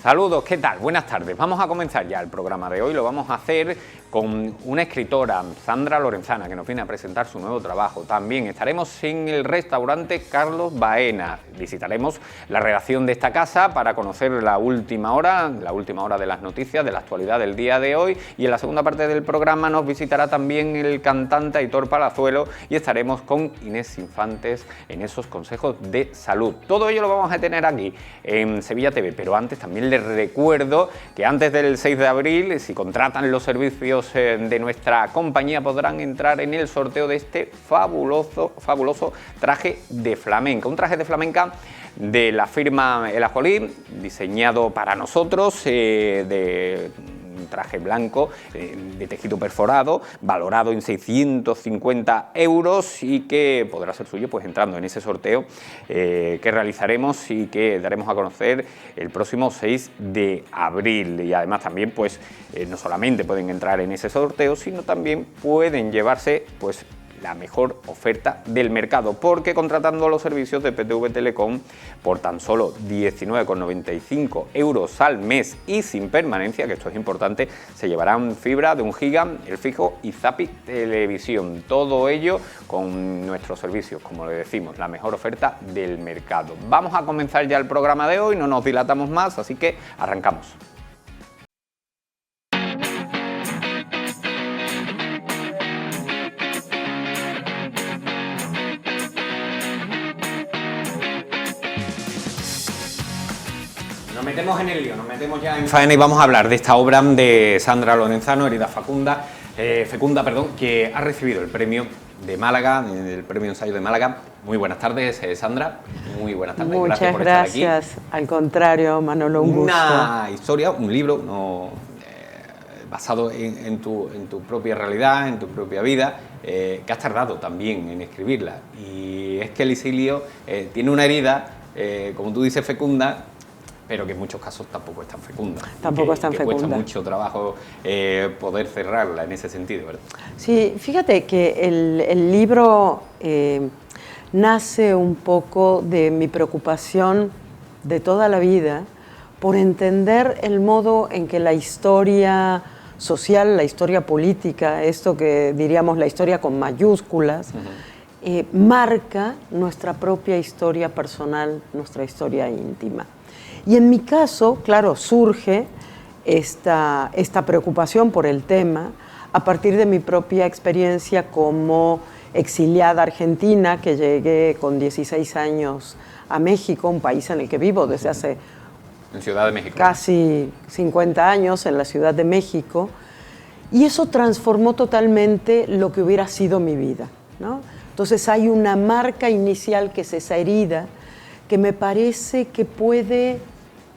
Saludos, ¿qué tal? Buenas tardes. Vamos a comenzar ya el programa de hoy. Lo vamos a hacer con una escritora, Sandra Lorenzana, que nos viene a presentar su nuevo trabajo. También estaremos en el restaurante Carlos Baena. Visitaremos la redacción de esta casa para conocer la última hora de las noticias, de la actualidad del día de hoy. Y en la segunda parte del programa nos visitará también el cantante Aitor Palazuelo y estaremos con Inés Infantes en esos consejos de salud. Todo ello lo vamos a tener aquí en Sevilla TV, pero antes también les recuerdo que antes del 6 de abril, si contratan los servicios de nuestra compañía, podrán entrar en el sorteo de este fabuloso traje de flamenca. Un traje de flamenca de la firma El Ajolí, diseñado para nosotros, de un traje blanco de tejido perforado, valorado en 650 euros y que podrá ser suyo pues entrando en ese sorteo que realizaremos y que daremos a conocer el próximo 6 de abril. Y además también pues no solamente pueden entrar en ese sorteo, sino también pueden llevarse pues la mejor oferta del mercado, porque contratando los servicios de PTV Telecom por tan solo 19,95 euros al mes y sin permanencia, que esto es importante, se llevarán fibra de 1 giga, el fijo y Zappy Televisión. Todo ello con nuestros servicios, como le decimos, la mejor oferta del mercado. Vamos a comenzar ya el programa de hoy, no nos dilatamos más, así que arrancamos. Nos metemos en el lío, nos metemos ya en faena y vamos a hablar de esta obra de Sandra Lorenzano, Herida Fecunda, que ha recibido el premio de Málaga, el premio Ensayo de Málaga. Muy buenas tardes, Sandra. Muy buenas tardes. Muchas gracias. Al contrario, Manolo, un gusto. Una historia, un libro basado en tu propia realidad, en tu propia vida, que has tardado también en escribirla. Y es que el exilio tiene una herida, como tú dices, fecunda, pero que en muchos casos tampoco es tan fecunda. Tampoco es tan fecunda. Cuesta mucho trabajo poder cerrarla en ese sentido, ¿verdad? Sí, fíjate que el libro nace un poco de mi preocupación de toda la vida por entender el modo en que la historia social, la historia política, esto que diríamos la historia con mayúsculas, marca nuestra propia historia personal, nuestra historia íntima. Y en mi caso, claro, surge esta preocupación por el tema a partir de mi propia experiencia como exiliada argentina, que llegué con 16 años a México, un país en el que vivo desde hace en Ciudad de México. Casi 50 años en la Ciudad de México, y eso transformó totalmente lo que hubiera sido mi vida, ¿no? Entonces hay una marca inicial que es esa herida, que me parece que puede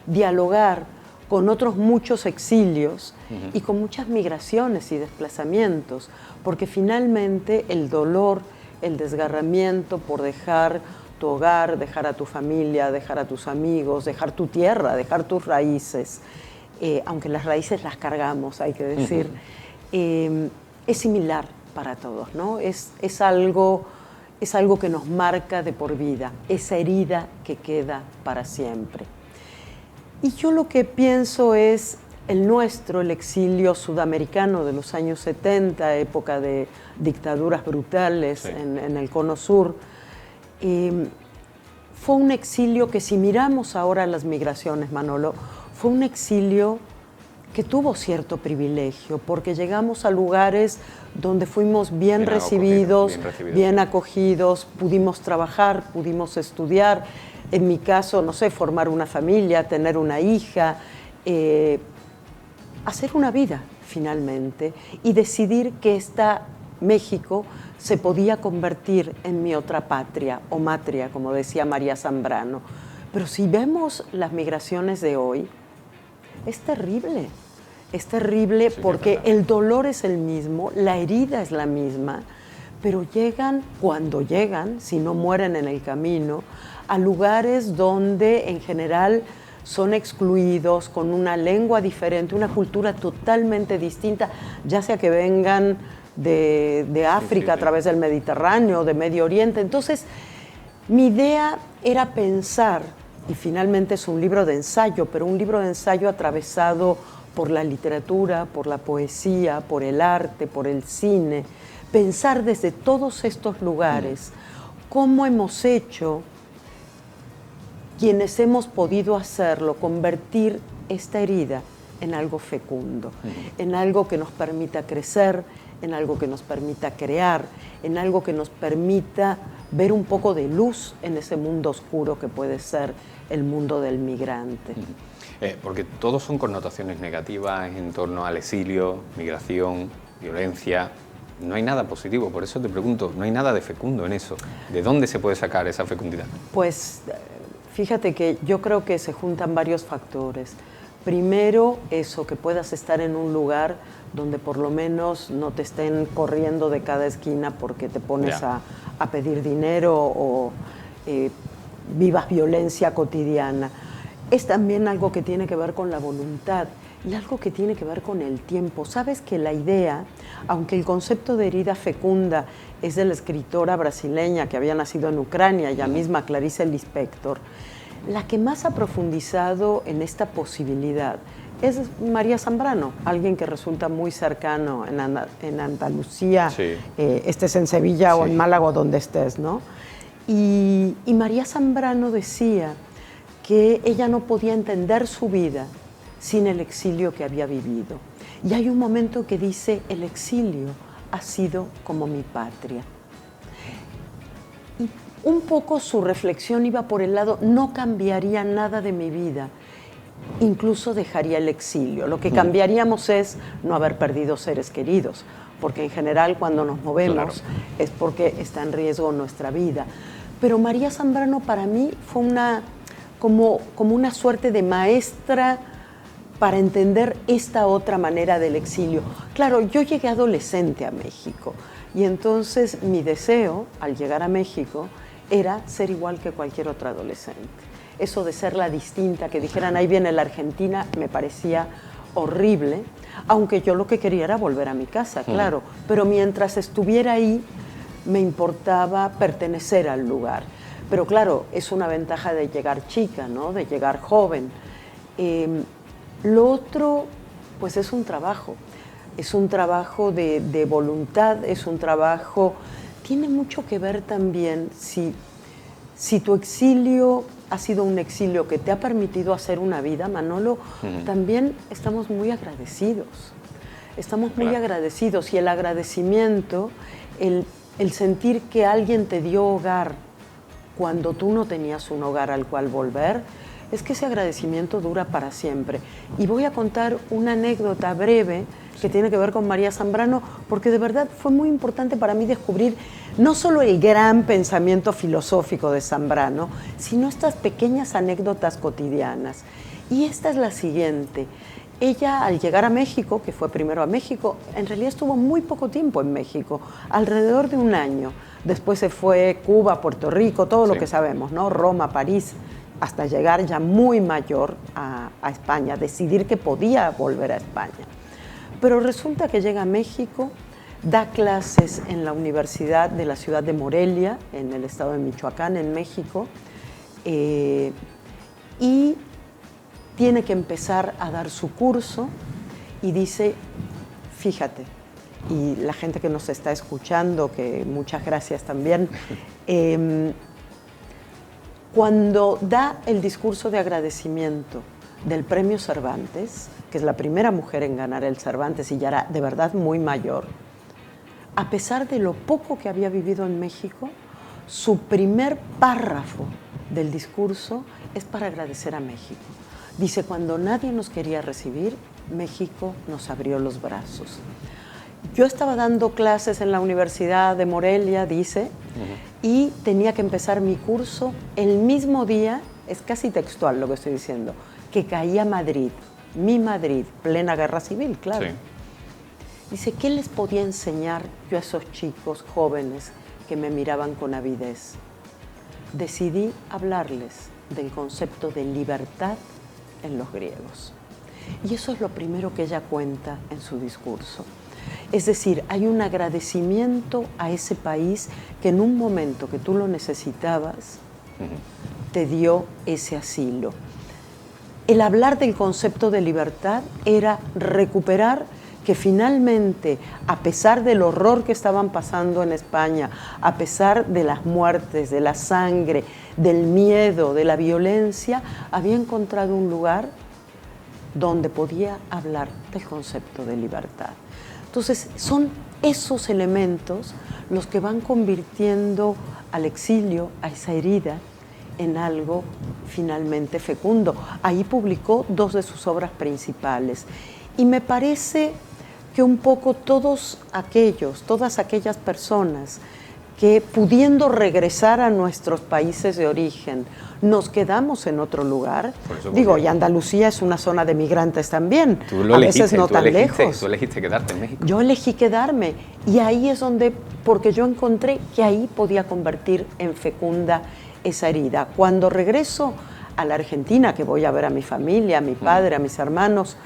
dialogar con otros muchos exilios y con muchas migraciones y desplazamientos, porque finalmente el dolor, el desgarramiento por dejar tu hogar, dejar a tu familia, dejar a tus amigos, dejar tu tierra, dejar tus raíces, aunque las raíces las cargamos, hay que decir, es similar para todos, ¿no? Es algo que nos marca de por vida, esa herida que queda para siempre. Y yo lo que pienso es el exilio sudamericano de los años 70, época de dictaduras brutales, sí, en el Cono Sur. Fue un exilio que, si miramos ahora las migraciones, Manolo, fue un exilio que tuvo cierto privilegio, porque llegamos a lugares donde fuimos bien recibidos, bien acogidos, pudimos trabajar, pudimos estudiar, en mi caso, no sé, formar una familia, tener una hija, hacer una vida finalmente y decidir que México se podía convertir en mi otra patria o matria, como decía María Zambrano. Pero si vemos las migraciones de hoy, es terrible. Es terrible, sí, porque el dolor es el mismo, la herida es la misma, pero cuando llegan, si no mueren en el camino, a lugares donde en general son excluidos, con una lengua diferente, una cultura totalmente distinta, ya sea que vengan de África, sí, a través del Mediterráneo, de Medio Oriente. Entonces, mi idea era pensar y finalmente es un libro de ensayo, pero un libro de ensayo atravesado por la literatura, por la poesía, por el arte, por el cine. Pensar desde todos estos lugares cómo hemos hecho, quienes hemos podido hacerlo, convertir esta herida en algo fecundo, en algo que nos permita crecer, en algo que nos permita crear, en algo que nos permita ver un poco de luz en ese mundo oscuro que puede ser el mundo del migrante. Porque todos son connotaciones negativas en torno al exilio, migración, violencia. No hay nada positivo, por eso te pregunto, no hay nada de fecundo en eso. ¿De dónde se puede sacar esa fecundidad? Pues fíjate que yo creo que se juntan varios factores. Primero, eso, que puedas estar en un lugar donde por lo menos no te estén corriendo de cada esquina porque te pones a pedir dinero o vivas violencia cotidiana. Es también algo que tiene que ver con la voluntad y algo que tiene que ver con el tiempo. Sabes que la idea, aunque el concepto de herida fecunda es de la escritora brasileña que había nacido en Ucrania, ella misma, Clarice Lispector, la que más ha profundizado en esta posibilidad es María Zambrano, alguien que resulta muy cercano en Andalucía, sí. Estés en Sevilla o en Málaga, donde estés, ¿no? Y María Zambrano decía que ella no podía entender su vida sin el exilio que había vivido. Y hay un momento que dice, el exilio ha sido como mi patria. Y un poco su reflexión iba por el lado, no cambiaría nada de mi vida, incluso dejaría el exilio. Lo que cambiaríamos es no haber perdido seres queridos, porque en general cuando nos movemos es porque está en riesgo nuestra vida. Pero María Zambrano para mí fue como una suerte de maestra para entender esta otra manera del exilio. Claro, yo llegué adolescente a México y entonces mi deseo al llegar a México era ser igual que cualquier otra adolescente. Eso de ser la distinta, que dijeran ahí viene la Argentina, me parecía horrible, aunque yo lo que quería era volver a mi casa, claro, pero mientras estuviera ahí me importaba pertenecer al lugar. Pero claro, es una ventaja de llegar chica, ¿no? De llegar joven. Lo otro, pues es un trabajo de voluntad, es un trabajo, tiene mucho que ver también si tu exilio ha sido un exilio que te ha permitido hacer una vida, Manolo, también estamos muy agradecidos. Estamos muy agradecidos y el agradecimiento, el sentir que alguien te dio hogar cuando tú no tenías un hogar al cual volver, es que ese agradecimiento dura para siempre. Y voy a contar una anécdota breve que tiene que ver con María Zambrano, porque de verdad fue muy importante para mí descubrir no solo el gran pensamiento filosófico de Zambrano, sino estas pequeñas anécdotas cotidianas. Y esta es la siguiente. Ella, al llegar a México, que fue primero a México, en realidad estuvo muy poco tiempo en México, alrededor de un año. Después se fue Cuba, Puerto Rico, todo lo que sabemos, ¿no? Roma, París, hasta llegar ya muy mayor a España, decidir que podía volver a España. Pero resulta que llega a México, da clases en la Universidad de la ciudad de Morelia, en el estado de Michoacán, en México, y tiene que empezar a dar su curso y dice, fíjate, y la gente que nos está escuchando, que muchas gracias también, cuando da el discurso de agradecimiento del Premio Cervantes, que es la primera mujer en ganar el Cervantes y ya era de verdad muy mayor, a pesar de lo poco que había vivido en México, su primer párrafo del discurso es para agradecer a México. Dice, cuando nadie nos quería recibir, México nos abrió los brazos. Yo estaba dando clases en la Universidad de Morelia, dice, y tenía que empezar mi curso el mismo día, es casi textual lo que estoy diciendo, que caía Madrid, mi Madrid, plena guerra civil, claro. Sí. Dice, ¿qué les podía enseñar yo a esos chicos jóvenes que me miraban con avidez? Decidí hablarles del concepto de libertad en los griegos. Y eso es lo primero que ella cuenta en su discurso. Es decir, hay un agradecimiento a ese país que en un momento que tú lo necesitabas, te dio ese asilo. El hablar del concepto de libertad era recuperar que finalmente, a pesar del horror que estaban pasando en España, a pesar de las muertes, de la sangre, del miedo, de la violencia, había encontrado un lugar donde podía hablar del concepto de libertad. Entonces, son esos elementos los que van convirtiendo al exilio, a esa herida, en algo finalmente fecundo. Ahí publicó 2 de sus obras principales. Y me parece que un poco todas aquellas personas que, pudiendo regresar a nuestros países de origen, nos quedamos en otro lugar. Digo, y Andalucía es una zona de migrantes también, a veces no tan lejos. Tú elegiste quedarte en México. Yo elegí quedarme, y ahí es donde, porque yo encontré que ahí podía convertir en fecunda esa herida. Cuando regreso a la Argentina, que voy a ver a mi familia, a mi padre, a mis hermanos,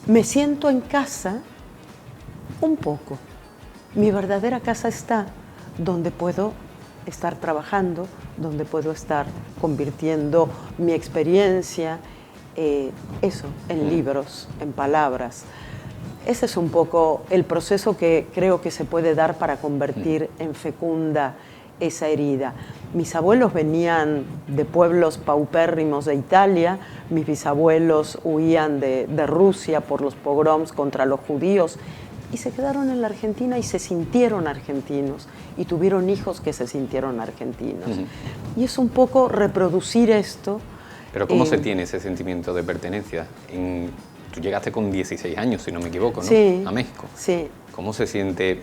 me siento en casa un poco. Mi verdadera casa está donde puedo estar trabajando, donde puedo estar convirtiendo mi experiencia, en libros, en palabras. Ese es un poco el proceso que creo que se puede dar para convertir en fecunda esa herida. Mis abuelos venían de pueblos paupérrimos de Italia, mis bisabuelos huían de Rusia por los pogroms contra los judíos y se quedaron en la Argentina y se sintieron argentinos y tuvieron hijos que se sintieron argentinos. Y es un poco reproducir esto. Pero ¿cómo se tiene ese sentimiento de pertenencia? Tú llegaste con 16 años, si no me equivoco, ¿no? Sí, a México. Sí. ¿Cómo se siente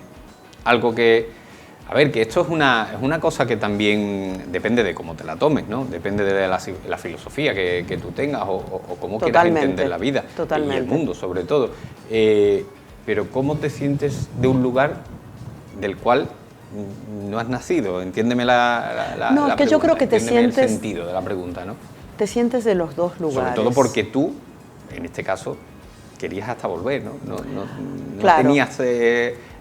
algo que... A ver, que esto es una cosa que también depende de cómo te la tomes, ¿no? Depende de la filosofía que tú tengas o cómo quieras entender la vida. Totalmente. Y el mundo, sobre todo. Pero ¿cómo te sientes de un lugar del cual no has nacido? Entiéndeme No, es que yo creo que te sientes... el sentido de la pregunta, ¿no? Te sientes de los dos lugares. Sobre todo porque tú, en este caso, querías hasta volver, ¿no? No claro. Tenías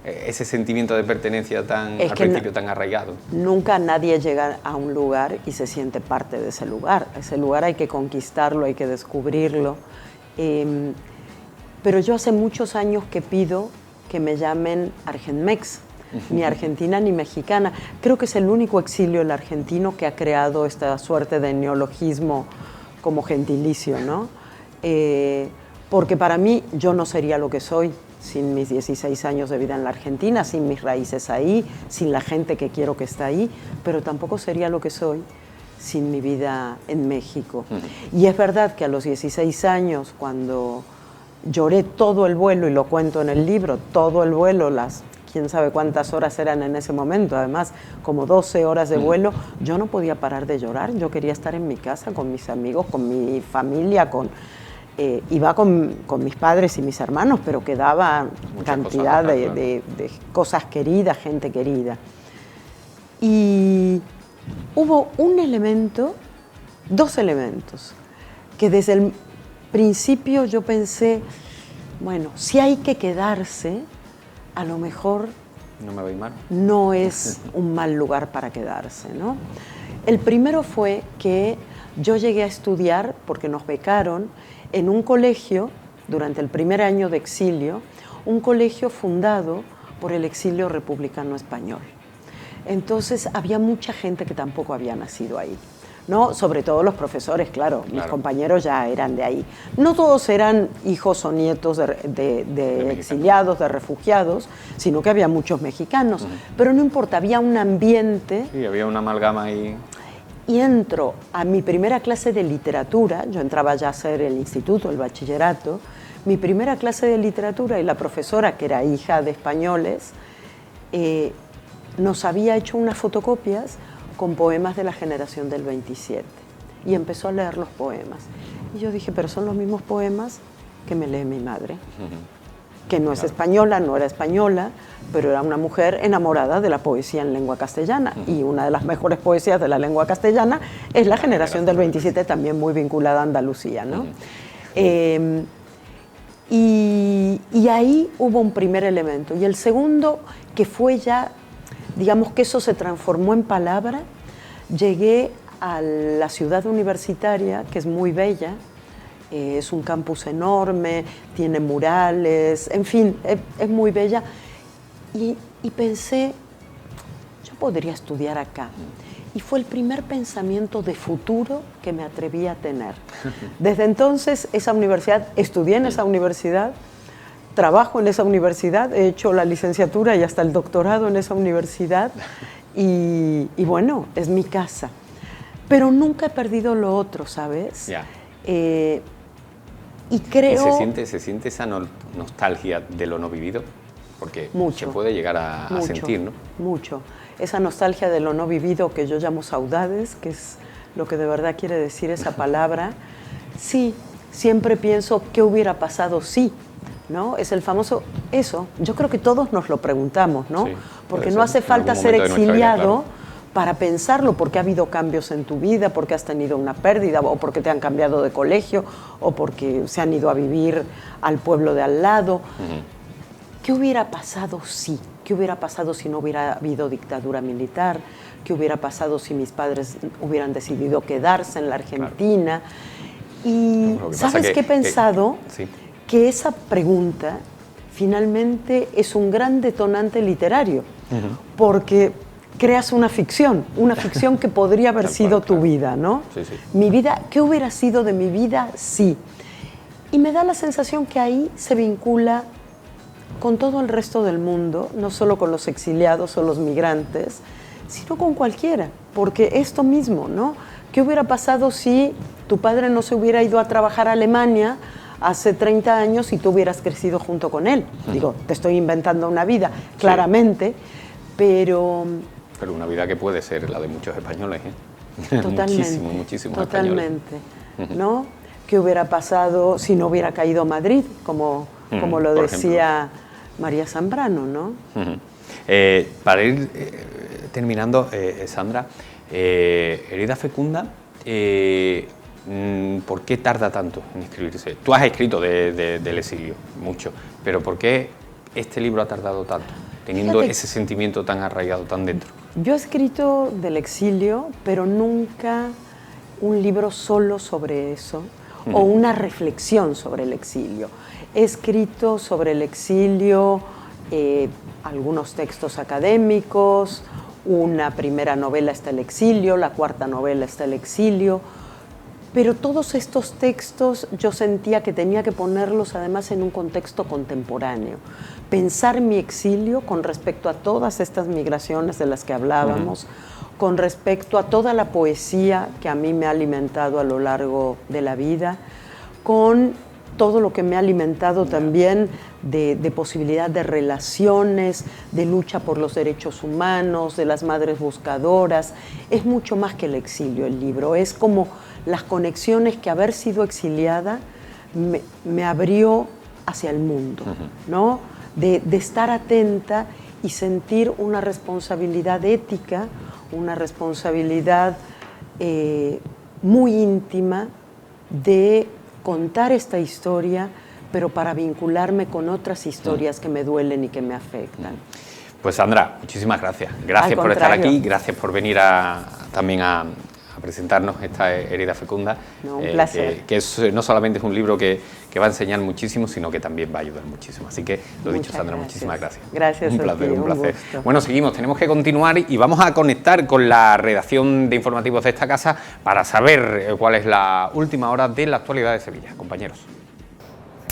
ese sentimiento de pertenencia al principio tan arraigado. Nunca nadie llega a un lugar y se siente parte de ese lugar. Ese lugar hay que conquistarlo, hay que descubrirlo. Pero yo hace muchos años que pido que me llamen Argenmex, ni argentina ni mexicana. Creo que es el único exilio el argentino que ha creado esta suerte de neologismo como gentilicio, ¿no? Porque para mí yo no sería lo que soy sin mis 16 años de vida en la Argentina, sin mis raíces ahí, sin la gente que quiero que está ahí, pero tampoco sería lo que soy sin mi vida en México. Y es verdad que a los 16 años, cuando lloré todo el vuelo, y lo cuento en el libro, todo el vuelo, quién sabe cuántas horas eran en ese momento, además como 12 horas de vuelo, yo no podía parar de llorar, yo quería estar en mi casa con mis amigos, con mi familia, iba con mis padres y mis hermanos, pero quedaba cantidad de cosas queridas, gente querida. Y hubo dos elementos, que desde el principio yo pensé, bueno, si hay que quedarse, a lo mejor no me voy mal. No es un mal lugar para quedarse, ¿no? El primero fue que yo llegué a estudiar, porque nos becaron, en un colegio, durante el primer año de exilio, un colegio fundado por el exilio republicano español. Entonces había mucha gente que tampoco había nacido ahí, ¿no? Sobre todo los profesores, claro, mis compañeros ya eran de ahí. No todos eran hijos o nietos de exiliados, de refugiados, sino que había muchos mexicanos. Pero no importa, había un ambiente. Sí, había una amalgama ahí. Y entro a mi primera clase de literatura, yo entraba ya a hacer el instituto, el bachillerato, mi primera clase de literatura, y la profesora, que era hija de españoles, nos había hecho unas fotocopias con poemas de la generación del 27 y empezó a leer los poemas. Y yo dije, pero son los mismos poemas que me lee mi madre, que no es española, no era española, pero era una mujer enamorada de la poesía en lengua castellana, y una de las mejores poesías de la lengua castellana es la generación del 27, también muy vinculada a Andalucía, ¿no? Y ahí hubo un primer elemento. Y el segundo, que fue ya, digamos que eso se transformó en palabra, llegué a la ciudad universitaria, que es muy bella, es un campus enorme, tiene murales, en fin, es muy bella. Y pensé, yo podría estudiar acá. Y fue el primer pensamiento de futuro que me atreví a tener. Desde entonces, esa universidad, estudié en esa universidad, trabajo en esa universidad, he hecho la licenciatura y hasta el doctorado en esa universidad, y bueno, es mi casa. Pero nunca he perdido lo otro, ¿sabes? Ya. Y creo... ¿Y se siente esa nostalgia de lo no vivido? Porque mucho, se puede llegar a sentir, ¿no? Mucho. Esa nostalgia de lo no vivido que yo llamo saudades, que es lo que de verdad quiere decir esa palabra. Sí, siempre pienso qué hubiera pasado si, ¿no? Es el famoso eso. Yo creo que todos nos lo preguntamos, ¿no? Sí, porque no hace falta ser exiliado para pensarlo, porque ha habido cambios en tu vida, porque has tenido una pérdida, o porque te han cambiado de colegio, o porque se han ido a vivir al pueblo de al lado. ¿Qué hubiera pasado si? ¿Qué hubiera pasado si no hubiera habido dictadura militar? ¿Qué hubiera pasado si mis padres hubieran decidido quedarse en la Argentina? Claro. Y ¿sabes qué he pensado? Sí. Que esa pregunta finalmente es un gran detonante literario, porque creas una ficción que podría haber sido tu vida, ¿no? Sí, sí. Mi vida, ¿qué hubiera sido de mi vida si? Y me da la sensación que ahí se vincula con todo el resto del mundo, no solo con los exiliados o los migrantes, sino con cualquiera, porque esto mismo, ¿no? ¿Qué hubiera pasado si tu padre no se hubiera ido a trabajar a Alemania hace 30 años y tú hubieras crecido junto con él? Digo, te estoy inventando una vida, claramente, pero... Pero una vida que puede ser la de muchos españoles, ¿eh? Totalmente. muchísimos totalmente, españoles. ¿No? ¿Qué hubiera pasado si no hubiera caído Madrid, como lo decía María Zambrano, ¿no? Para ir terminando, Sandra, Herida Fecunda, ¿por qué tarda tanto en escribirse? Tú has escrito del exilio, mucho, pero ¿por qué este libro ha tardado tanto, teniendo ese sentimiento tan arraigado, tan dentro? Yo he escrito del exilio, pero nunca un libro solo sobre eso, o una reflexión sobre el exilio. He escrito sobre el exilio algunos textos académicos, una primera novela está el exilio, la cuarta novela está el exilio, pero todos estos textos yo sentía que tenía que ponerlos además en un contexto contemporáneo. Pensar mi exilio con respecto a todas estas migraciones de las que hablábamos, con respecto a toda la poesía que a mí me ha alimentado a lo largo de la vida, con todo lo que me ha alimentado también de posibilidad de relaciones, de lucha por los derechos humanos, de las madres buscadoras. Es mucho más que el exilio el libro, es como las conexiones que haber sido exiliada me abrió hacia el mundo, ¿no? De estar atenta y sentir una responsabilidad ética, una responsabilidad muy íntima de contar esta historia, pero para vincularme con otras historias que me duelen y que me afectan. Pues Sandra, muchísimas gracias. Gracias por estar aquí, gracias por venir también a presentarnos esta Herida Fecunda. No, un placer. Que no solamente es un libro que va a enseñar muchísimo, sino que también va a ayudar muchísimo. Así que, lo dicho, Sandra, muchísimas gracias. Gracias. Un placer, un placer. Gusto. Bueno, seguimos, tenemos que continuar y vamos a conectar con la redacción de informativos de esta casa para saber cuál es la última hora de la actualidad de Sevilla. Compañeros.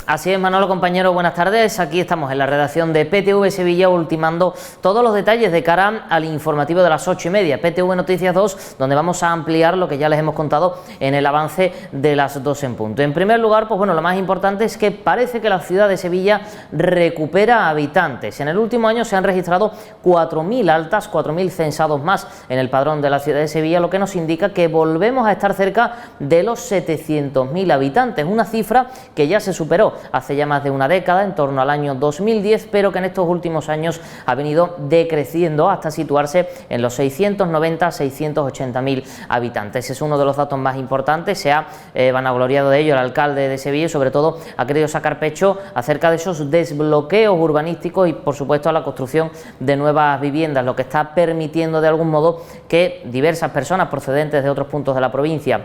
Así es, Manolo, compañero, buenas tardes. Aquí estamos en la redacción de PTV Sevilla ultimando todos los detalles de cara al informativo de las 8:30, PTV Noticias 2, donde vamos a ampliar lo que ya les hemos contado en el avance de las 2 en punto. En primer lugar, pues bueno, lo más importante es que parece que la ciudad de Sevilla recupera habitantes. En el último año se han registrado 4.000 altas, 4.000 censados más en el padrón de la ciudad de Sevilla, lo que nos indica que volvemos a estar cerca de los 700.000 habitantes, una cifra que ya se superó hace ya más de una década, en torno al año 2010, pero que en estos últimos años ha venido decreciendo hasta situarse en los 690-680.000 habitantes. Es uno de los datos más importantes, se ha vanagloriado de ello el alcalde de Sevilla y sobre todo ha querido sacar pecho acerca de esos desbloqueos urbanísticos y por supuesto a la construcción de nuevas viviendas, lo que está permitiendo de algún modo que diversas personas procedentes de otros puntos de la provincia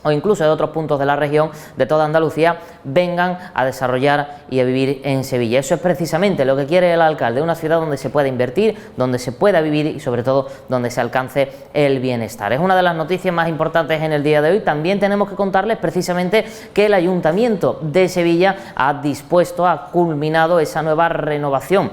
o incluso de otros puntos de la región, de toda Andalucía, vengan a desarrollar y a vivir en Sevilla. Eso es precisamente lo que quiere el alcalde, una ciudad donde se pueda invertir, donde se pueda vivir y sobre todo donde se alcance el bienestar. Es una de las noticias más importantes en el día de hoy. También tenemos que contarles precisamente que el Ayuntamiento de Sevilla ha dispuesto, ha culminado esa nueva renovación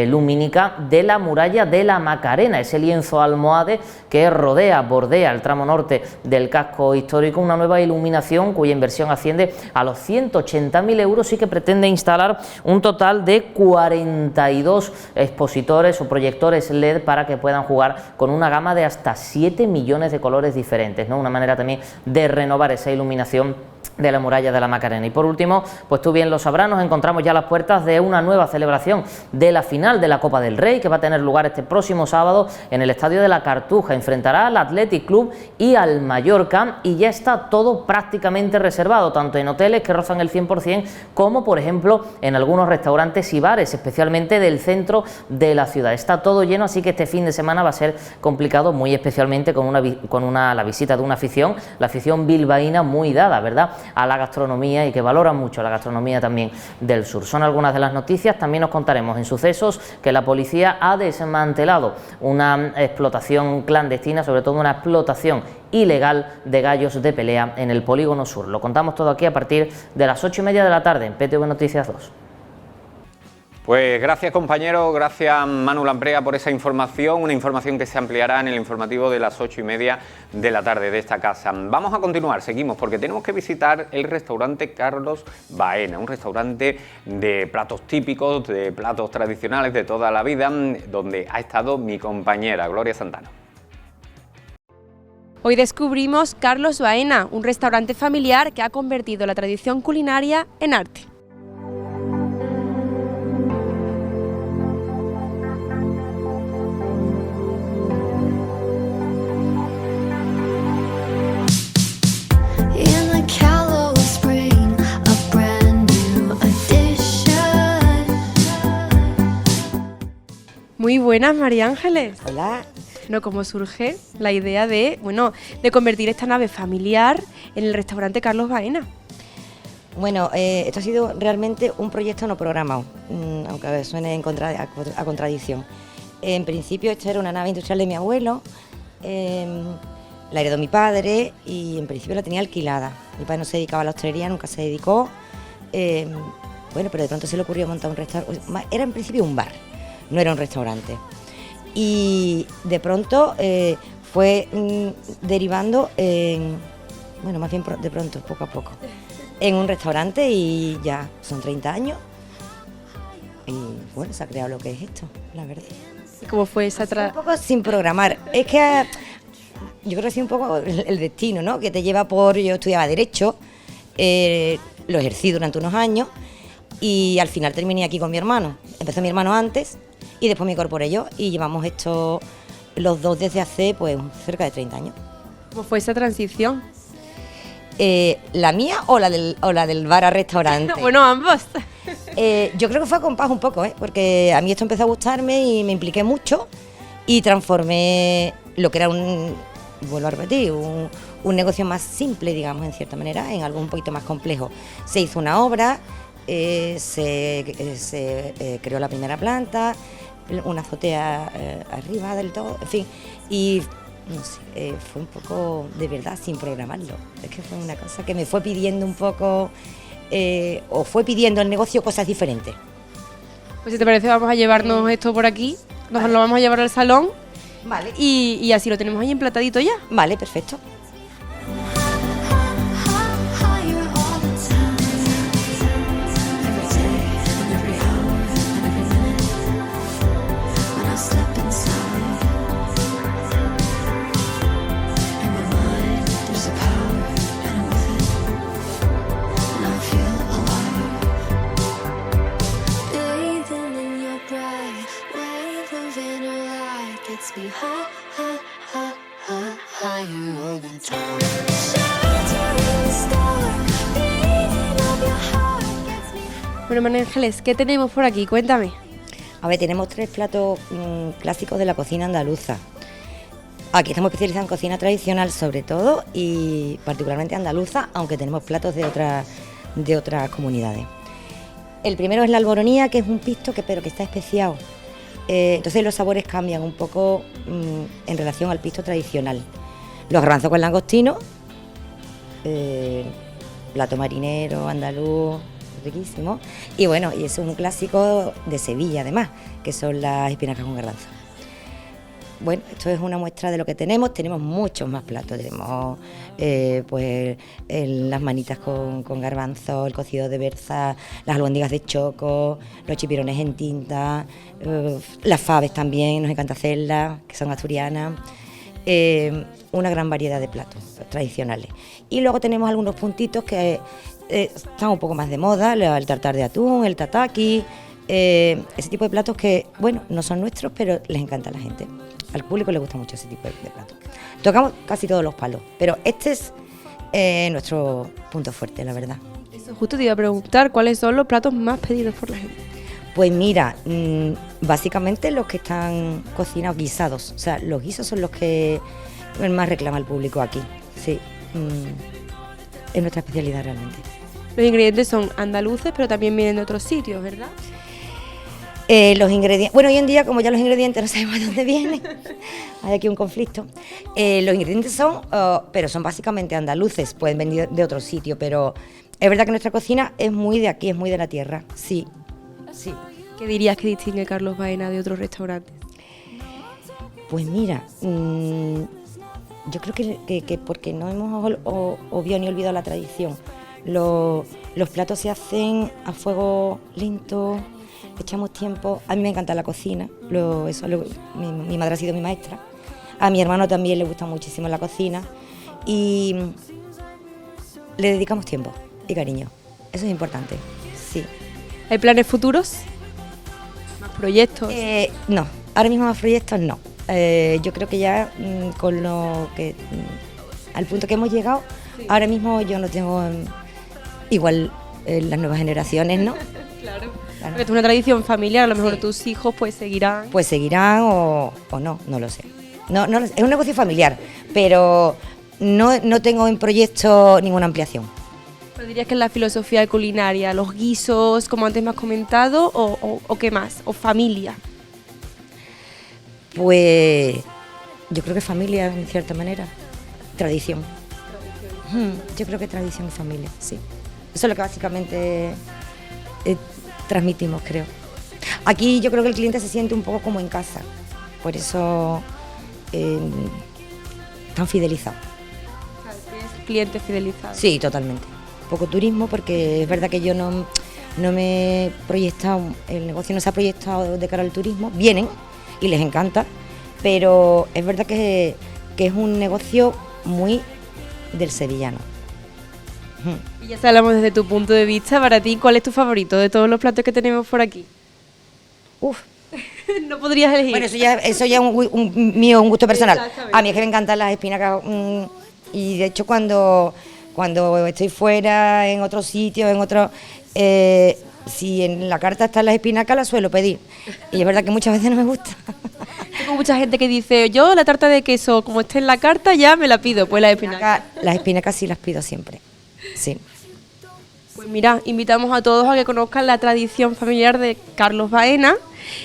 lumínica de la muralla de la Macarena, ese lienzo almohade que bordea el tramo norte del casco histórico, una nueva iluminación cuya inversión asciende a los 180.000 euros y que pretende instalar un total de 42 expositores o proyectores LED para que puedan jugar con una gama de hasta 7 millones de colores diferentes, ¿no? Una manera también de renovar esa iluminación de la muralla de la Macarena. Y por último, pues tú bien lo sabrás, nos encontramos ya a las puertas de una nueva celebración de la final de la Copa del Rey que va a tener lugar este próximo sábado en el Estadio de la Cartuja. Enfrentará al Athletic Club y al Mallorca y ya está todo prácticamente reservado, tanto en hoteles que rozan el 100% como por ejemplo en algunos restaurantes y bares, especialmente del centro de la ciudad. Está todo lleno, así que este fin de semana va a ser complicado, muy especialmente con la visita de una afición, la afición bilbaína muy dada, ¿verdad?, a la gastronomía y que valora mucho la gastronomía también del sur. Son algunas de las noticias. También nos contaremos en sucesos que la policía ha desmantelado una explotación clandestina, sobre todo una explotación ilegal de gallos de pelea en el polígono sur. Lo contamos todo aquí a partir de las 8:30 de la tarde en PTV Noticias 2. Pues gracias compañero, gracias Manu Lamprea por esa información, una información que se ampliará en el informativo de las 8:30 de la tarde de esta casa. Vamos a continuar, seguimos, porque tenemos que visitar el restaurante Carlos Baena, un restaurante de platos típicos, de platos tradicionales de toda la vida, donde ha estado mi compañera Gloria Santana. Hoy descubrimos Carlos Baena, un restaurante familiar que ha convertido la tradición culinaria en arte. Muy buenas, María Ángeles. Hola. No, ¿cómo surge la idea de convertir esta nave familiar en el restaurante Carlos Baena? Bueno, esto ha sido realmente un proyecto no programado, aunque suene a contradicción. En principio, esta era una nave industrial de mi abuelo, la heredó mi padre y en principio la tenía alquilada. Mi padre no se dedicaba a la hostelería, nunca se dedicó. Bueno, pero de pronto se le ocurrió montar un restaurante. Era en principio un bar, no era un restaurante. Y de pronto fue derivando más bien de pronto, poco a poco, en un restaurante y ya son 30 años. Y bueno, se ha creado lo que es esto, la verdad. ¿Cómo fue esa un poco sin programar. Es que yo creo que ha sido un poco el destino, ¿no? Que te lleva por... Yo estudiaba Derecho, lo ejercí durante unos años y al final terminé aquí con mi hermano. Empezó mi hermano antes y después me incorporé yo y llevamos esto los dos desde hace pues cerca de 30 años. ¿Cómo fue esa transición? ¿La mía o la del bar a restaurante? Bueno, ambos. Yo creo que fue a compás un poco, porque a mí esto empezó a gustarme y me impliqué mucho y transformé lo que era vuelvo a repetir, un negocio más simple, digamos, en cierta manera, en algo un poquito más complejo. Se hizo una obra, se creó la primera planta, una azotea arriba del todo, en fin, y no sé, fue un poco de verdad sin programarlo. Es que fue una cosa que me fue pidiendo un poco, o fue pidiendo el negocio cosas diferentes. Pues si te parece vamos a llevarnos esto por aquí, nos lo vamos a llevar al salón. Vale. Y así lo tenemos ahí emplatadito ya. Vale, perfecto. Bueno, María Ángeles, ¿qué tenemos por aquí? Cuéntame. A ver, tenemos 3 platos clásicos de la cocina andaluza. Aquí estamos especializados en cocina tradicional sobre todo y particularmente andaluza, aunque tenemos platos de otras comunidades. El primero es la alboronía, que es un pisto pero que está especiado. Entonces los sabores cambian un poco en relación al pisto tradicional. Los garbanzos con langostino, plato marinero, andaluz, riquísimo. Y bueno, y eso es un clásico de Sevilla además, que son las espinacas con garbanzo. Bueno, esto es una muestra de lo que tenemos muchos más platos, tenemos las manitas con garbanzo, el cocido de berza, las albóndigas de choco, los chipirones en tinta, las faves también, nos encanta hacerlas, que son asturianas, una gran variedad de platos tradicionales. Y luego tenemos algunos puntitos que están un poco más de moda, el tartar de atún, el tataki, ese tipo de platos que, bueno, no son nuestros, pero les encanta a la gente. Al público le gusta mucho ese tipo de platos. Tocamos casi todos los palos, pero este es nuestro punto fuerte, la verdad. Eso justo te iba a preguntar, ¿cuáles son los platos más pedidos por la gente? Pues mira, básicamente los que están cocinados, guisados. O sea, los guisos son los que más reclama el público aquí. Sí, es nuestra especialidad realmente. Los ingredientes son andaluces, pero también vienen de otros sitios, ¿verdad? Los ingredientes, bueno, hoy en día como ya los ingredientes no sabemos de dónde vienen, hay aquí un conflicto. Los ingredientes pero son básicamente andaluces, pueden venir de otro sitio, pero es verdad que nuestra cocina es muy de aquí, es muy de la tierra, sí, sí. ¿Qué dirías que distingue Carlos Baena de otros restaurantes? Pues mira, yo creo que porque no hemos obviado ni olvidado la tradición. Los platos se hacen a fuego lento, echamos tiempo. A mí me encanta la cocina, mi madre ha sido mi maestra. A mi hermano también le gusta muchísimo la cocina y le dedicamos tiempo y cariño. Eso es importante, sí. ¿Hay planes futuros? ¿Más proyectos? No, ahora mismo más proyectos no. Yo creo que ya con lo que al punto que hemos llegado, sí. Ahora mismo yo no tengo igual las nuevas generaciones, ¿no? Claro. Porque es una tradición familiar, a lo mejor sí. Tus hijos pues seguirán. Pues seguirán o no lo sé. No, es un negocio familiar, pero no tengo en proyecto ninguna ampliación. ¿Pero dirías que es la filosofía culinaria, los guisos, como antes me has comentado, o qué más? ¿O familia? Pues yo creo que familia, en cierta manera. Tradición. Yo creo que tradición y familia, sí. Eso es lo que básicamente transmitimos, creo. Aquí yo creo que el cliente se siente un poco como en casa, por eso tan fidelizado. ¿Es cliente fidelizado? Sí, totalmente. Poco turismo, porque es verdad que yo no me he proyectado, el negocio no se ha proyectado de cara al turismo. Vienen y les encanta, pero es verdad que es un negocio muy del sevillano. Y ya hablamos desde tu punto de vista, para ti, ¿cuál es tu favorito de todos los platos que tenemos por aquí? No podrías elegir. Bueno, eso ya es un gusto personal. A mí es que me encantan las espinacas y de hecho cuando estoy fuera, en otro sitio, si en la carta están las espinacas, las suelo pedir. Y es verdad que muchas veces no me gusta. Tengo mucha gente que dice, yo la tarta de queso, como esté en la carta, ya me la pido, pues las espinacas. Las espinacas sí las pido siempre, sí. Pues mira, invitamos a todos a que conozcan la tradición familiar de Carlos Baena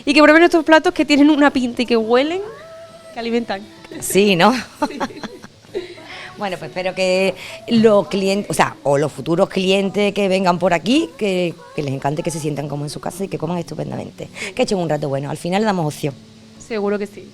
y que prueben estos platos que tienen una pinta y que huelen, que alimentan. Sí, ¿no? Sí. Bueno, pues espero que los clientes, o los futuros clientes que vengan por aquí, que les encante, que se sientan como en su casa y que coman estupendamente. Que echen un rato bueno, al final le damos opción. Seguro que sí.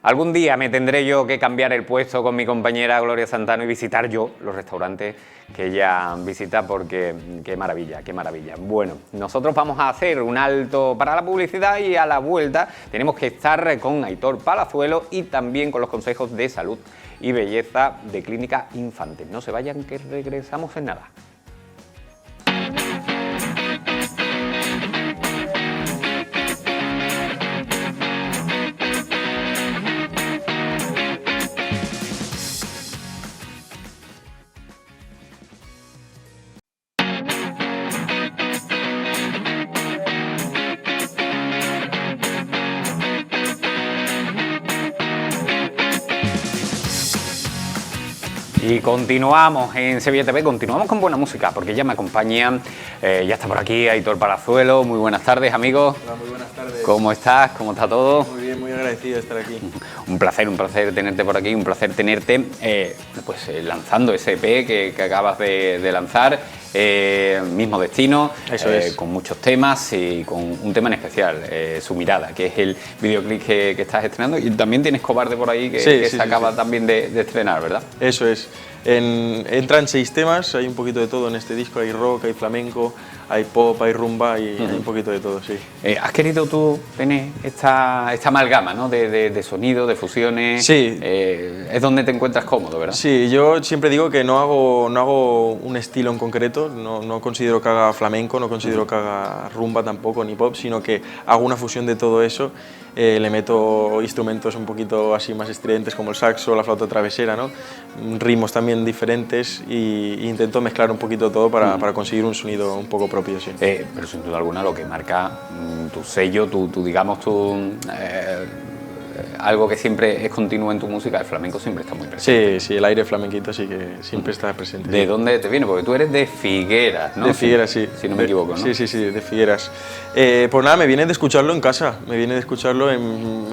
Algún día me tendré yo que cambiar el puesto con mi compañera Gloria Santano y visitar yo los restaurantes que ella visita, porque qué maravilla, qué maravilla. Bueno, nosotros vamos a hacer un alto para la publicidad y a la vuelta tenemos que estar con Aitor Palazuelo y también con los consejos de salud y belleza de Clínica Infante. No se vayan, que regresamos en nada. Y continuamos en Sevilla TV, continuamos con buena música, porque ya me acompañan, ya está por aquí Aitor Palazuelo. Muy buenas tardes, amigos. Hola, muy buenas tardes. ¿Cómo estás? ¿Cómo está todo? Muy bien, muy agradecido de estar aquí. Un placer tenerte por aquí, un placer tenerte lanzando ese EP que acabas de lanzar, Mismo Destino, Eso es. con muchos temas y con un tema en especial, Su Mirada, que es el videoclip que estás estrenando, y también tienes Cobarde por ahí que se acaba también de estrenar, ¿verdad? Eso es. Entran 6 temas, hay un poquito de todo en este disco, hay rock, hay flamenco, hay pop, hay rumba y hay un poquito de todo, sí. ¿Has querido tú tener esta amalgama, ¿no? de sonido, de fusiones? Sí. Es donde te encuentras cómodo, ¿verdad? Sí, yo siempre digo que no hago un estilo en concreto, no considero que haga flamenco, no considero que haga rumba tampoco, ni pop, sino que hago una fusión de todo eso. Le meto instrumentos un poquito así más estridentes como el saxo, la flauta travesera, ¿no? Ritmos también diferentes y intento mezclar un poquito todo para conseguir un sonido un poco propio, sí. Pero sin duda alguna lo que marca tu sello, algo que siempre es continuo en tu música, el flamenco siempre está muy presente. Sí, el aire flamenquito sí que siempre está presente. ¿De dónde te viene? Porque tú eres de Figueras, ¿no? De Figueras, sí. Si no me equivoco, ¿no? Sí, de Figueras. Pues nada, me viene de escucharlo en casa, me viene de escucharlo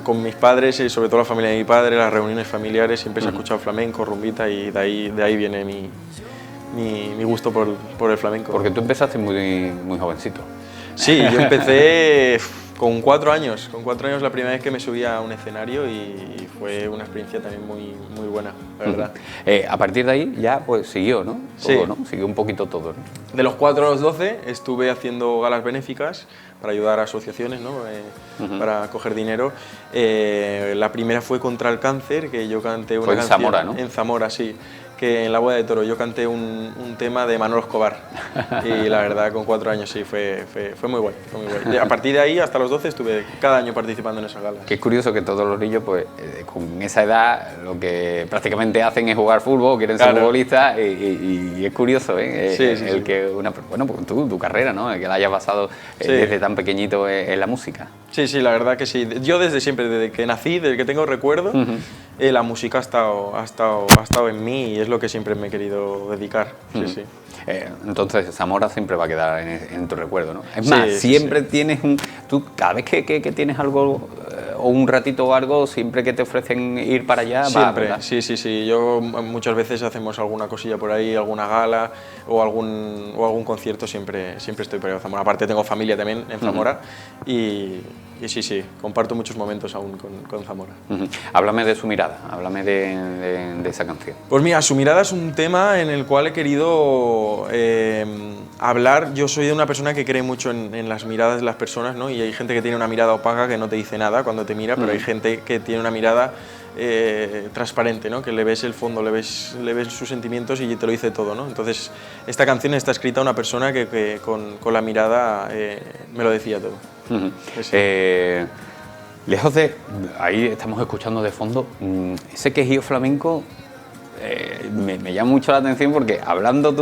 con mis padres y sobre todo la familia de mi padre, las reuniones familiares, siempre se ha escuchado flamenco, rumbita y de ahí viene mi gusto por el flamenco. Porque tú empezaste muy jovencito. Sí, yo empecé con 4 años. Con 4 años la primera vez que me subí a un escenario y fue una experiencia también muy buena, la verdad. A partir de ahí ya pues siguió, ¿no? Todo, Sí. ¿no? Siguió un poquito todo, ¿no? De los 4 a los 12 estuve haciendo galas benéficas para ayudar a asociaciones, ¿no? Para coger dinero. La primera fue contra el cáncer, que yo canté una Fue en canción. Zamora, ¿no? En Zamora, sí. Que en la boda de toro yo canté un tema de Manolo Escobar y la verdad con 4 años sí, fue muy guay, fue muy guay. A partir de ahí hasta los 12 estuve cada año participando en esas galas. Que es curioso que todos los niños pues con esa edad lo que prácticamente hacen es jugar fútbol, quieren ser Claro. futbolistas y es curioso Sí. que pues tu carrera, ¿no? Que la hayas basado Sí. desde tan pequeñito en la música. Sí, la verdad que sí. Yo desde siempre, desde que nací, desde que tengo recuerdo, la música ha estado en mí y es lo que siempre me he querido dedicar. Sí. Entonces Zamora siempre va a quedar en tu recuerdo, ¿no? Es Sí, más, sí, siempre tienes tú cada vez que tienes algo o un ratito o algo, siempre que te ofrecen ir para allá, Siempre, ¿verdad? sí. Yo muchas veces hacemos alguna cosilla por ahí, alguna gala o algún concierto, siempre estoy por ahí a Zamora. Aparte tengo familia también en Zamora y sí, comparto muchos momentos aún con Zamora. Háblame de Su Mirada, háblame de esa canción. Pues mira, Su Mirada es un tema en el cual he querido hablar. Yo soy una persona que cree mucho en las miradas de las personas, ¿no? Y hay gente que tiene una mirada opaca que no te dice nada cuando te mira, pero hay gente que tiene una mirada transparente, ¿no? Que le ves el fondo, le ves sus sentimientos y te lo dice todo, ¿no? Entonces, esta canción está escrita a una persona que con la mirada me lo decía todo. Eso. Lejos de... Ahí estamos escuchando de fondo ese quejío flamenco. Me llama mucho la atención porque hablando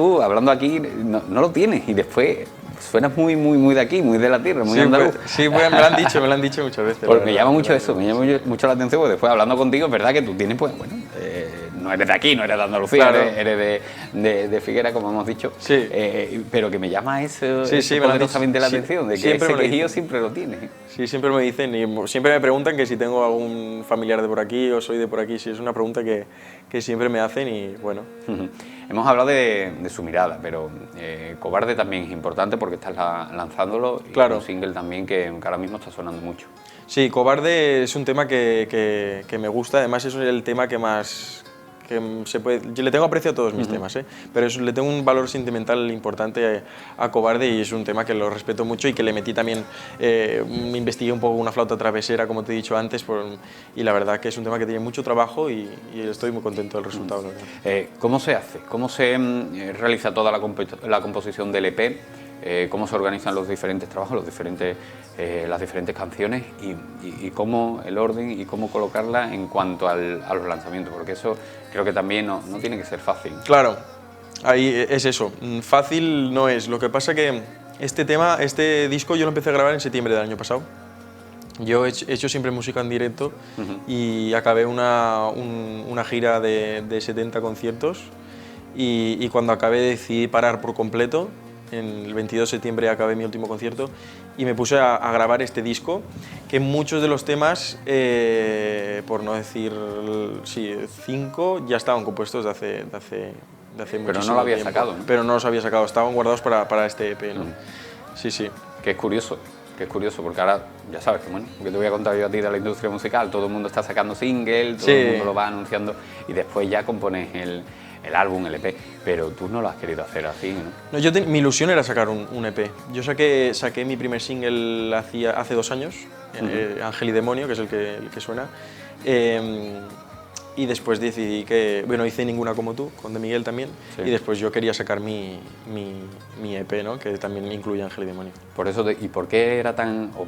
aquí, no lo tienes y después suenas muy de aquí, muy de la tierra, muy andaluz. Sí, me lo han dicho muchas veces. Porque me llama mucho eso, me llama mucho la atención porque después hablando contigo es verdad que tú tienes, pues bueno, no eres de aquí, no eres de Andalucía, Claro. eres de Figueras, como hemos dicho, Sí. pero que me llama eso me lo han dicho. poderosamente la Sí, atención, de que siempre ese me lo quejío dicen. siempre lo tienes. Sí, siempre me dicen y siempre me preguntan que si tengo algún familiar de por aquí o soy de por aquí. Sí, es una pregunta que siempre me hacen y bueno. Hemos hablado de Su Mirada, pero Cobarde también es importante porque estás lanzándolo y Claro. un single también que ahora mismo está sonando mucho. Sí, Cobarde es un tema que me gusta, además es el tema que más... yo le tengo aprecio a todos mis temas, pero le tengo un valor sentimental importante a Cobarde y es un tema que lo respeto mucho y que le metí también, investigué un poco una flauta travesera, como te he dicho antes, y la verdad que es un tema que tiene mucho trabajo y estoy muy contento del resultado. La verdad. ¿Cómo se hace? ¿Cómo se realiza toda la composición del EP? ¿Cómo se organizan los diferentes trabajos, las diferentes canciones y cómo el orden y cómo colocarla en cuanto a los lanzamientos? Porque eso creo que también no tiene que ser fácil. Claro, ahí es eso, fácil no es. Lo que pasa que este disco yo lo empecé a grabar en septiembre del año pasado. Yo he hecho siempre música en directo y acabé una gira de 70 conciertos y cuando acabé decidí parar por completo. En el 22 de septiembre acabé mi último concierto y me puse a grabar este disco, que muchos de los temas, por no decir 5, ya estaban compuestos de hace muchísimo Pero no lo había tiempo. sacado, ¿no? Pero no los había sacado, estaban guardados para este EP, ¿no? Sí, sí. Que es curioso, porque ahora ya sabes que, bueno, que te voy a contar yo a ti de la industria musical, todo el mundo está sacando single, todo el mundo lo va anunciando y después ya compones el álbum, el EP, pero tú no lo has querido hacer así, ¿no? No, mi ilusión era sacar un EP. Yo saqué mi primer single hace 2 años, Ángel y Demonio, que es el que suena, y después decidí que, bueno, hice Ninguna como tú, con De Miguel también, y después yo quería sacar mi EP, ¿no? Que también incluye Ángel y Demonio. Por eso, ¿y por qué era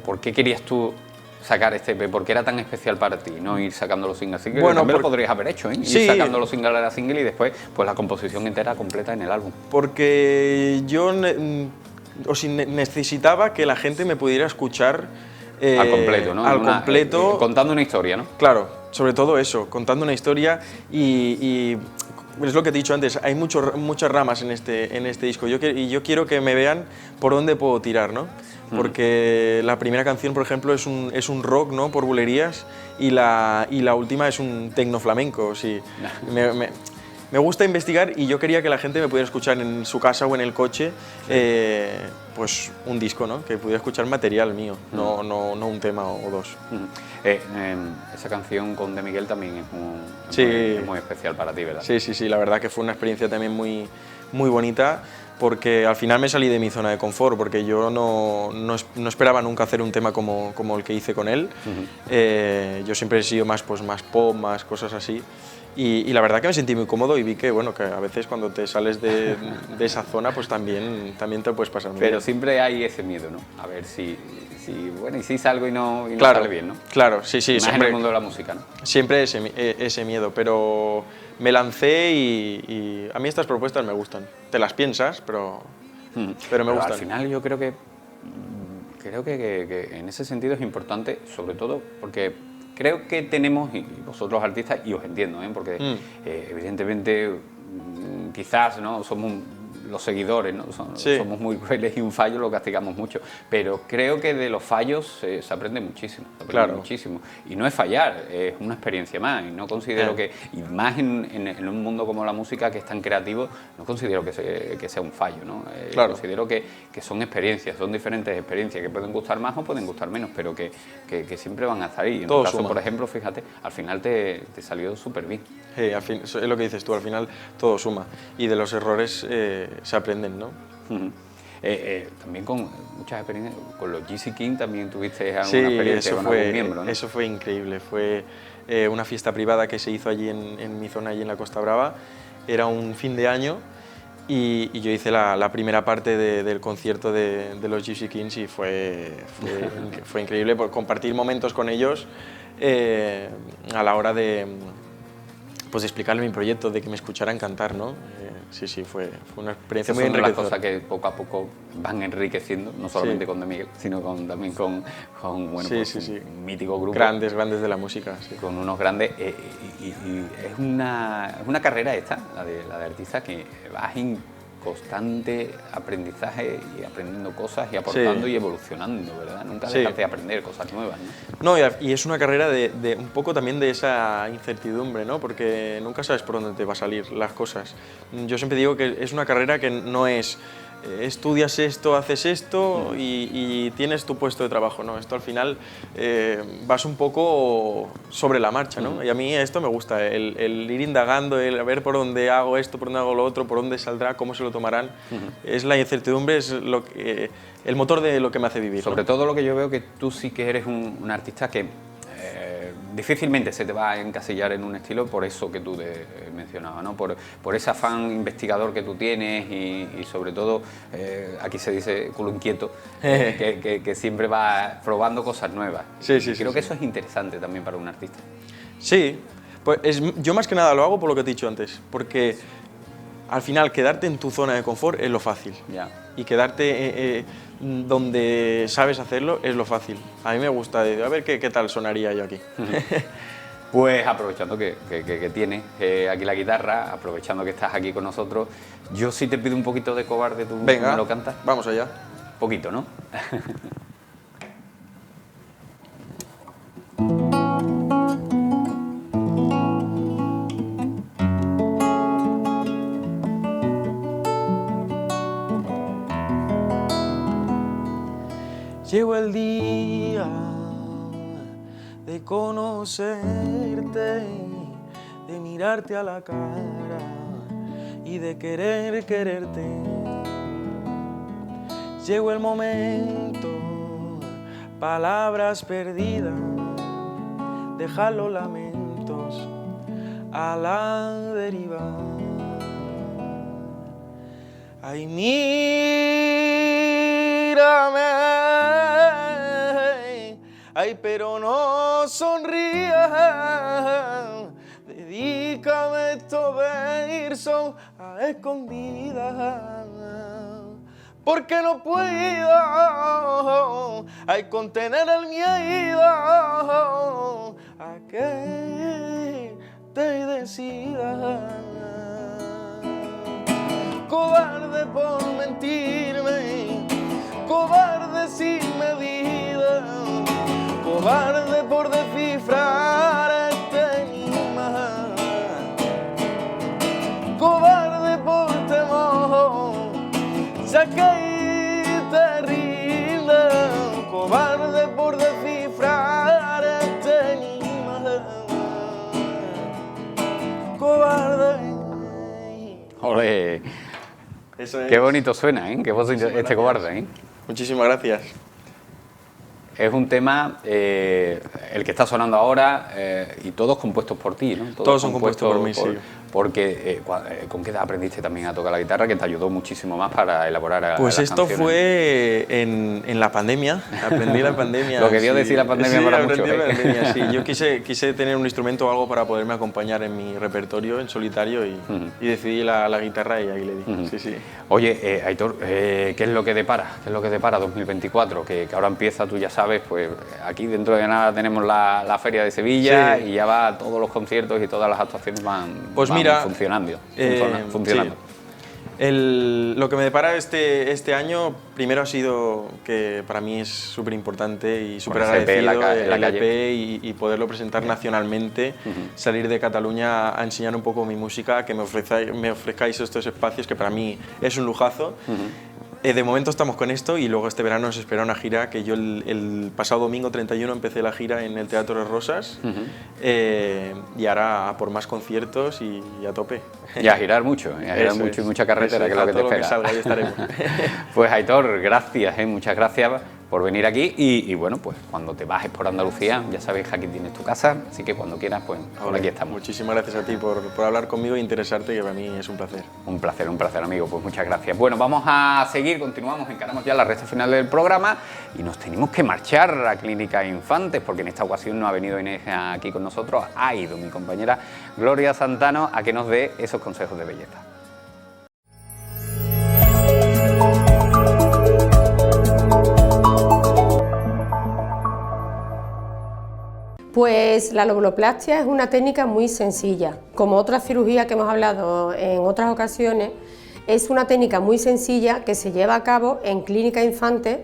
por qué querías tú sacar este EP? ¿Por qué era tan especial para ti, no ir sacando los singles? Bueno, también lo podrías haber hecho, ¿eh? Ir sacando los singles a la single y después pues la composición entera completa en el álbum. Porque yo necesitaba que la gente me pudiera escuchar al completo, ¿no? Al completo. Contando una historia, ¿no? Claro, sobre todo eso, contando una historia y es lo que te he dicho antes, hay muchas ramas en este disco y yo quiero que me vean por dónde puedo tirar, ¿no? Porque la primera canción, por ejemplo, es un rock, ¿no? Por bulerías, y la última es un tecno flamenco. Sí. Me gusta investigar y yo quería que la gente me pudiera escuchar en su casa o en el coche, pues un disco, ¿no? Que pudiera escuchar material mío, no un tema o 2. Esa canción con De Miguel también es muy especial para ti, ¿verdad? Sí, la verdad que fue una experiencia también muy bonita, porque al final me salí de mi zona de confort, porque yo no esperaba nunca hacer un tema como el que hice con él. Yo siempre he sido más pop, más cosas así. Y la verdad que me sentí muy cómodo y vi que, bueno, que a veces cuando te sales de esa zona, pues también te puedes pasar muy bien. Pero siempre hay ese miedo, ¿no? A ver si salgo y no claro, sale bien, ¿no? Claro, sí. Más siempre, en el mundo de la música, ¿no? Siempre ese miedo, pero me lancé y a mí estas propuestas me gustan. Te las piensas, pero me gustan. Al final yo creo que en ese sentido es importante, sobre todo porque creo que tenemos, y vosotros artistas, y os entiendo, porque evidentemente quizás no somos los seguidores, ¿no? Somos muy crueles y un fallo lo castigamos mucho, pero creo que de los fallos se aprende muchísimo, muchísimo. Y no es fallar, es una experiencia más, y no considero que, y más en un mundo como la música que es tan creativo, no considero que sea un fallo, ¿no? Considero que son experiencias, son diferentes experiencias que pueden gustar más o pueden gustar menos, pero que siempre van a estar ahí. En tu caso, por ejemplo, fíjate, al final te salió súper bien. Al fin, es lo que dices tú, al final todo suma, y de los errores se aprenden, ¿no? También con muchas experiencias, con los GC King también tuviste alguna experiencia con algún miembro, ¿no? Eso fue increíble, fue una fiesta privada que se hizo allí en mi zona, allí en la Costa Brava, era un fin de año y yo hice la primera parte del concierto de los GC Kings y fue increíble por compartir momentos con ellos a la hora de explicarle mi proyecto, de que me escucharan cantar, ¿no? Sí, fue una experiencia muy enriquecedora. Son las cosas que poco a poco van enriqueciendo, no solamente con De Miguel, sino también con un mítico grupo. Grandes de la música. Sí. Con unos grandes. Y es una carrera esta, la de artista, que vas en constante aprendizaje y aprendiendo cosas y aportando y evolucionando, ¿verdad? Nunca dejas de aprender cosas nuevas, ¿no? Y es una carrera de un poco también de esa incertidumbre, ¿no? Porque nunca sabes por dónde te va a salir las cosas. Yo siempre digo que es una carrera que no es estudias esto, haces esto y tienes tu puesto de trabajo, ¿no? Esto al final vas un poco sobre la marcha, ¿no? Y a mí esto me gusta, el ir indagando, el ver por dónde hago esto, por dónde hago lo otro, por dónde saldrá, cómo se lo tomarán. Es la incertidumbre, es el motor de lo que me hace vivir. Sobre todo lo que yo veo que tú sí que eres un artista que difícilmente se te va a encasillar en un estilo por eso que tú te mencionabas, ¿no? Por ese afán investigador que tú tienes y sobre todo, aquí se dice culo inquieto, que siempre va probando cosas nuevas. Creo que eso es interesante también para un artista. Sí, pues yo más que nada lo hago por lo que te he dicho antes, porque al final quedarte en tu zona de confort es lo fácil. Y quedarte donde sabes hacerlo es lo fácil. A mí me gusta, a ver qué tal sonaría yo aquí. Pues aprovechando que tienes aquí la guitarra, aprovechando que estás aquí con nosotros, yo sí te pido un poquito de Cobarde, ¿tú Venga, me lo cantas? vamos allá. Poquito, ¿no? Llegó el día de conocerte, de mirarte a la cara y de quererte. Llegó el momento, palabras perdidas, dejar los lamentos a la deriva. Ay, mírame, ay, pero no sonrías, dedícame estos versos a escondidas, porque no puedo, ay, contener el miedo a que te decidas. Cobarde por mentirme, cobarde sin medida, cobarde por descifrar este enigma, cobarde por temor, ya que te rinda, cobarde por descifrar este enigma, cobarde. ¡Ole! Eso es. Qué bonito suena, ¿eh? Qué voz este Cobarde, ¿eh? Muchísimas gracias. Es un tema, el que está sonando ahora, y todos compuestos por ti, ¿no? Todos son compuestos por mí, sí. Porque, ¿con qué edad aprendiste también a tocar la guitarra, que te ayudó muchísimo más para elaborar Pues las esto canciones? fue en la pandemia, aprendí la pandemia. Lo que dio de sí la pandemia para muchos, aprendí ¿eh? la pandemia, sí. Yo quise tener un instrumento o algo para poderme acompañar en mi repertorio en solitario y decidí la guitarra y ahí le di. Sí, sí. Oye, Aitor, ¿qué es lo que depara? ¿Qué es lo que depara 2024? Que ahora empieza, tú ya sabes, pues aquí dentro de nada tenemos la Feria de Sevilla, Sí. y ya va, todos los conciertos y todas las actuaciones van funcionando. Funcionando. Sí. Lo que me depara este año, primero ha sido que para mí es súper importante y súper Bueno, ese EP agradecido en la el calle. EP y poderlo presentar nacionalmente, salir de Cataluña a enseñar un poco mi música, que me ofrezcáis estos espacios que para mí es un lujazo. De momento estamos con esto y luego este verano nos espera una gira que yo el pasado domingo 31 empecé la gira en el Teatro de Rosas, y ahora a por más conciertos y a tope. Y a girar mucho, y mucha carretera, que es lo que te espera. Que salga, ahí estaremos. Pues Aitor, gracias, muchas gracias por venir aquí y bueno, pues cuando te bajes por Andalucía, ya sabes que aquí tienes tu casa, así que cuando quieras, pues por aquí estamos. Muchísimas gracias a ti por hablar conmigo e interesarte, que para mí es un placer. Un placer, amigo, pues muchas gracias. Bueno, vamos a seguir, continuamos, encaramos ya la recta final del programa y nos tenemos que marchar a Clínica Infantes, porque en esta ocasión no ha venido Inés aquí con nosotros, ha ido mi compañera Gloria Santano a que nos dé esos consejos de belleza. Pues la lobuloplastia es una técnica muy sencilla. Como otras cirugías que hemos hablado en otras ocasiones, es una técnica muy sencilla que se lleva a cabo en Clínica Infantes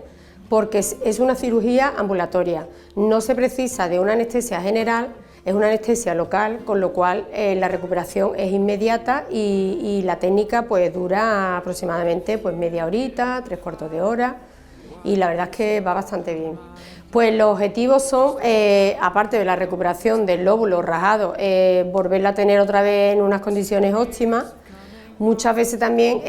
porque es una cirugía ambulatoria. No se precisa de una anestesia general, es una anestesia local, con lo cual la recuperación es inmediata y la técnica pues dura aproximadamente pues media horita, 3/4 de hora, y la verdad es que va bastante bien. Pues los objetivos son, aparte de la recuperación del lóbulo rajado, volverla a tener otra vez en unas condiciones óptimas. Muchas veces también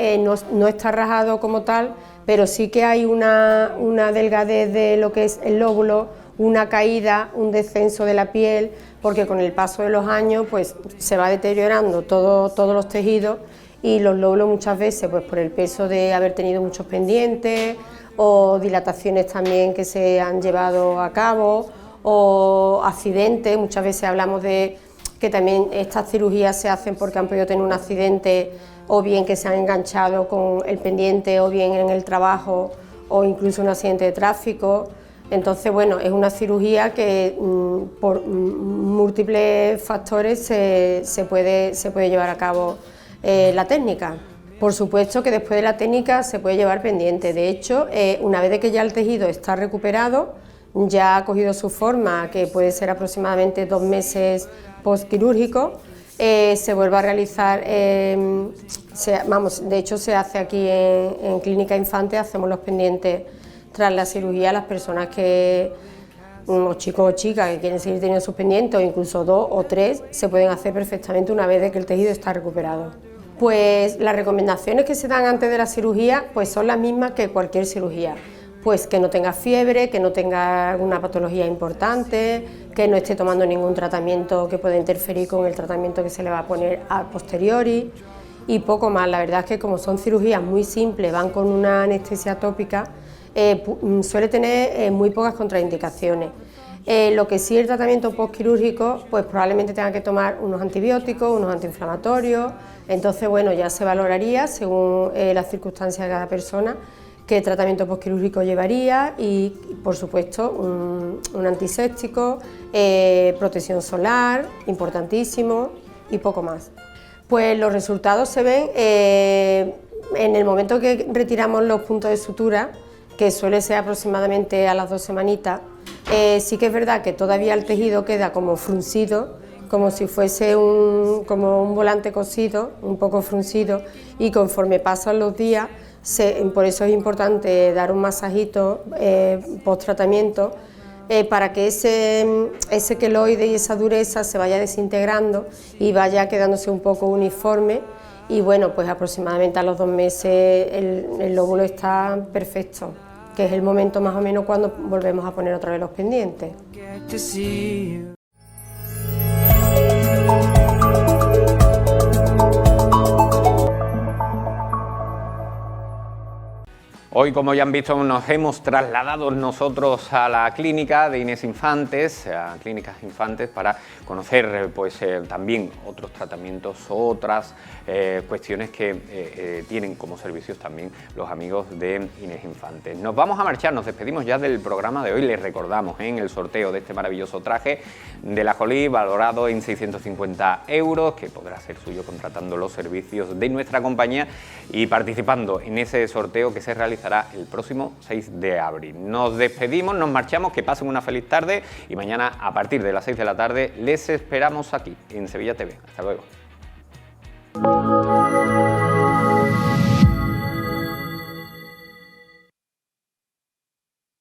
no está rajado como tal, pero sí que hay una delgadez de lo que es el lóbulo, una caída, un descenso de la piel, porque con el paso de los años pues se va deteriorando todos los tejidos y los lóbulos muchas veces pues por el peso de haber tenido muchos pendientes o dilataciones también que se han llevado a cabo o accidentes. Muchas veces hablamos de que también estas cirugías se hacen porque han podido tener un accidente o bien que se han enganchado con el pendiente o bien en el trabajo o incluso un accidente de tráfico. Entonces, bueno, es una cirugía que por múltiples factores se puede llevar a cabo la técnica. Por supuesto que después de la técnica se puede llevar pendiente. De hecho, una vez de que ya el tejido está recuperado, ya ha cogido su forma, que puede ser aproximadamente 2 meses postquirúrgico, se vuelve a realizar, de hecho se hace aquí en Clínica Infante, hacemos los pendientes tras la cirugía a las personas que, los chicos o chicas que quieren seguir teniendo sus pendientes, o incluso 2 o 3, se pueden hacer perfectamente una vez de que el tejido está recuperado. Pues las recomendaciones que se dan antes de la cirugía pues son las mismas que cualquier cirugía. Pues que no tenga fiebre, que no tenga alguna patología importante, que no esté tomando ningún tratamiento que pueda interferir con el tratamiento que se le va a poner a posteriori y poco más. La verdad es que como son cirugías muy simples, van con una anestesia tópica, suele tener muy pocas contraindicaciones. Lo que sí, el tratamiento postquirúrgico, pues probablemente tenga que tomar unos antibióticos, unos antiinflamatorios. Entonces, bueno, ya se valoraría según las circunstancias de cada persona qué tratamiento postquirúrgico llevaría y, por supuesto, un antiséptico, protección solar, importantísimo, y poco más. Pues los resultados se ven en el momento que retiramos los puntos de sutura, que suele ser aproximadamente a las 2 semanitas. Sí que es verdad que todavía el tejido queda como fruncido, como si fuese como un volante cosido, un poco fruncido, y conforme pasan los días, por eso es importante dar un masajito post tratamiento para que ese queloide y esa dureza se vaya desintegrando y vaya quedándose un poco uniforme. Y bueno, pues aproximadamente a los 2 meses el lóbulo está perfecto, que es el momento más o menos cuando volvemos a poner otra vez los pendientes. Hoy, como ya han visto, nos hemos trasladado nosotros a la clínica de Inés Infantes, a Clínicas Infantes, para conocer también otros tratamientos, otras cuestiones que tienen como servicios también los amigos de Inés Infantes. Nos vamos a marchar, nos despedimos ya del programa de hoy. Les recordamos en el sorteo de este maravilloso traje de la Jolie, valorado en 650 €, que podrá ser suyo contratando los servicios de nuestra compañía y participando en ese sorteo que se realizará el próximo 6 de abril. Nos despedimos, nos marchamos, que pasen una feliz tarde y mañana a partir de las 6 de la tarde les esperamos aquí en Sevilla TV. Hasta luego.